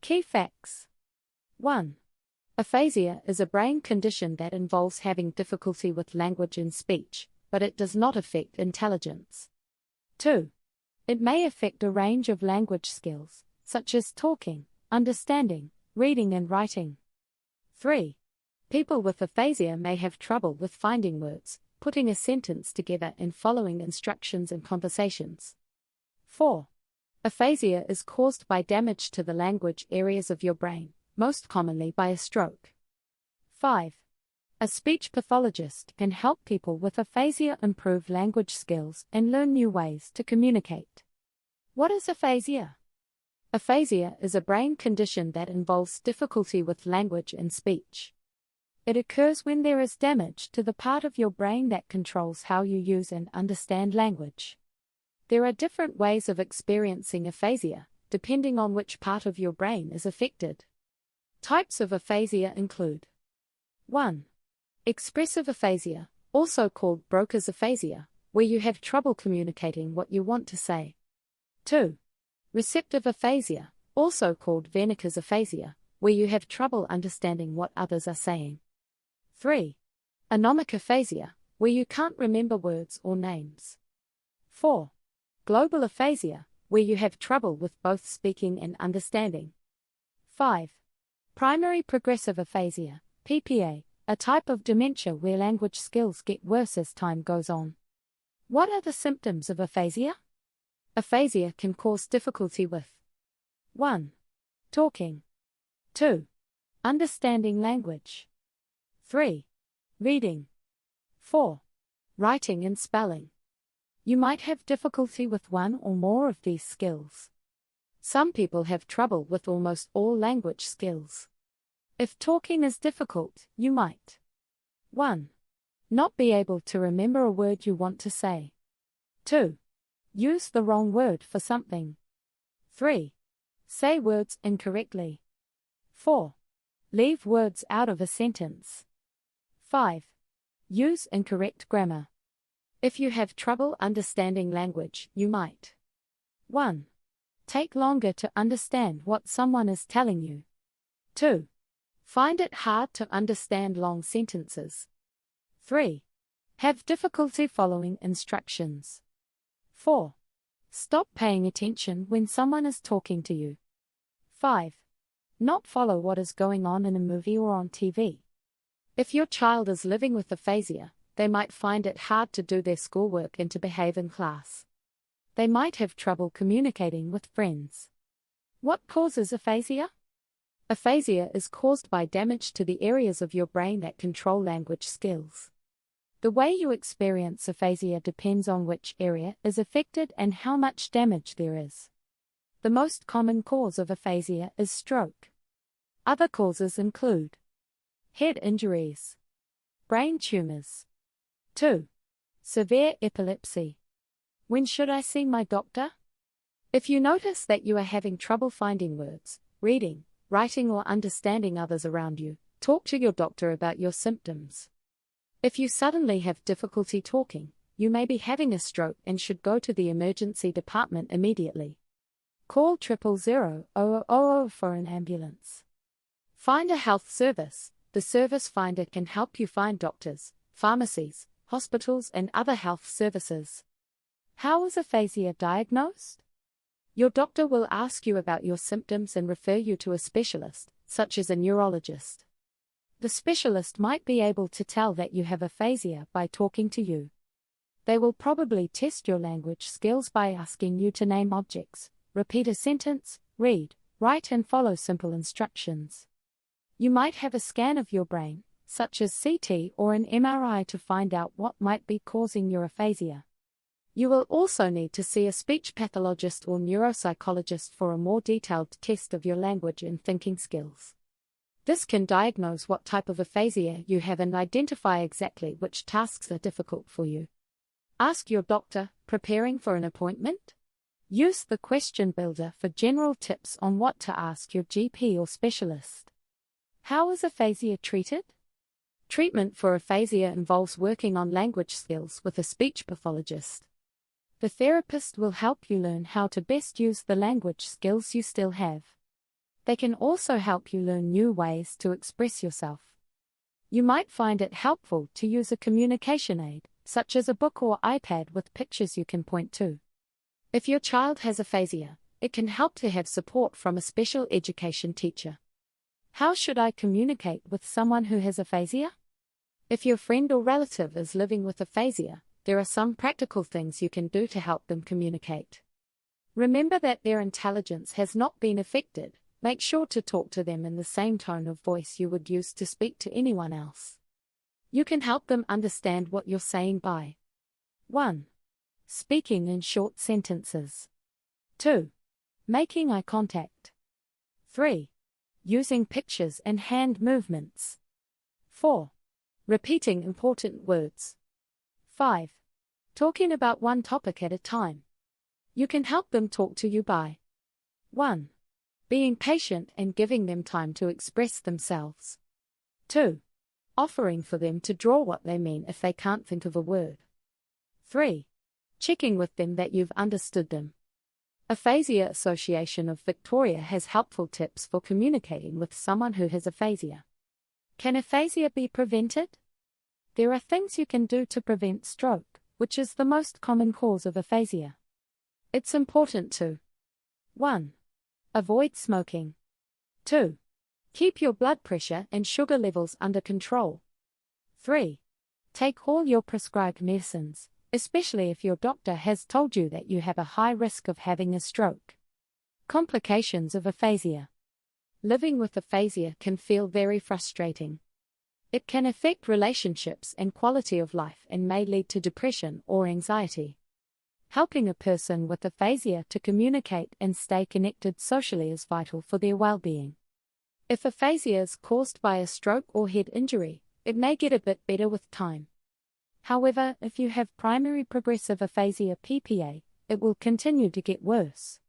Key facts. 1. Aphasia is a brain condition that involves having difficulty with language and speech, but it does not affect intelligence. 2. It may affect a range of language skills, such as talking, understanding, reading and writing. 3. People with aphasia may have trouble with finding words, putting a sentence together and following instructions in conversations. 4. Aphasia is caused by damage to the language areas of your brain, most commonly by a stroke. 5. A speech pathologist can help people with aphasia improve language skills and learn new ways to communicate. What is aphasia? Aphasia is a brain condition that involves difficulty with language and speech. It occurs when there is damage to the part of your brain that controls how you use and understand language. There are different ways of experiencing aphasia, depending on which part of your brain is affected. Types of aphasia include 1. Expressive aphasia, also called Broca's aphasia, where you have trouble communicating what you want to say. 2. Receptive aphasia, also called Wernicke's aphasia, where you have trouble understanding what others are saying. 3. Anomic aphasia, where you can't remember words or names. 4. Global aphasia, where you have trouble with both speaking and understanding. 5. Primary progressive aphasia, PPA, a type of dementia where language skills get worse as time goes on. What are the symptoms of aphasia? Aphasia can cause difficulty with 1. Talking. 2. Understanding language. 3. Reading. 4. Writing and spelling. You might have difficulty with one or more of these skills. Some people have trouble with almost all language skills. If talking is difficult, you might 1. Not be able to remember a word you want to say. 2. Use the wrong word for something. 3. Say words incorrectly. 4. Leave words out of a sentence. 5. Use incorrect grammar. If you have trouble understanding language, you might 1. Take longer to understand what someone is telling you. 2. Find it hard to understand long sentences. 3. Have difficulty following instructions. 4. Stop paying attention when someone is talking to you. 5. Not follow what is going on in a movie or on TV. If your child is living with aphasia, they might find it hard to do their schoolwork and to behave in class. They might have trouble communicating with friends. What causes aphasia? Aphasia is caused by damage to the areas of your brain that control language skills. The way you experience aphasia depends on which area is affected and how much damage there is. The most common cause of aphasia is stroke. Other causes include head injuries, brain tumors. 2. Severe epilepsy. When should I see my doctor? If you notice that you are having trouble finding words, reading, writing or understanding others around you, talk to your doctor about your symptoms. If you suddenly have difficulty talking, you may be having a stroke and should go to the emergency department immediately. Call 000 for an ambulance. Find a health service. The service finder can help you find doctors, pharmacies, hospitals and other health services. How is aphasia diagnosed? Your doctor will ask you about your symptoms and refer you to a specialist, such as a neurologist. The specialist might be able to tell that you have aphasia by talking to you. They will probably test your language skills by asking you to name objects, repeat a sentence, read, write and follow simple instructions. You might have a scan of your brain, such as CT or an MRI to find out what might be causing your aphasia. You will also need to see a speech pathologist or neuropsychologist for a more detailed test of your language and thinking skills. This can diagnose what type of aphasia you have and identify exactly which tasks are difficult for you. Ask your doctor, preparing for an appointment? Use the question builder for general tips on what to ask your GP or specialist. How is aphasia treated? Treatment for aphasia involves working on language skills with a speech pathologist. The therapist will help you learn how to best use the language skills you still have. They can also help you learn new ways to express yourself. You might find it helpful to use a communication aid, such as a book or iPad with pictures you can point to. If your child has aphasia, it can help to have support from a special education teacher. How should I communicate with someone who has aphasia? If your friend or relative is living with aphasia, there are some practical things you can do to help them communicate. Remember that their intelligence has not been affected. Make sure to talk to them in the same tone of voice you would use to speak to anyone else. You can help them understand what you're saying by 1. Speaking in short sentences. 2. Making eye contact. 3. Using pictures and hand movements. 4. Repeating important words. 5. Talking about one topic at a time. You can help them talk to you by 1. Being patient and giving them time to express themselves. 2. Offering for them to draw what they mean if they can't think of a word. 3. Checking with them that you've understood them. Aphasia Association of Victoria has helpful tips for communicating with someone who has aphasia. Can aphasia be prevented? There are things you can do to prevent stroke, which is the most common cause of aphasia. It's important to 1. Avoid smoking. 2. Keep your blood pressure and sugar levels under control. 3. Take all your prescribed medicines, especially if your doctor has told you that you have a high risk of having a stroke. Complications of aphasia. Living with aphasia can feel very frustrating. It can affect relationships and quality of life and may lead to depression or anxiety. Helping a person with aphasia to communicate and stay connected socially is vital for their well-being. If aphasia is caused by a stroke or head injury, it may get a bit better with time. However, if you have primary progressive aphasia (PPA), it will continue to get worse.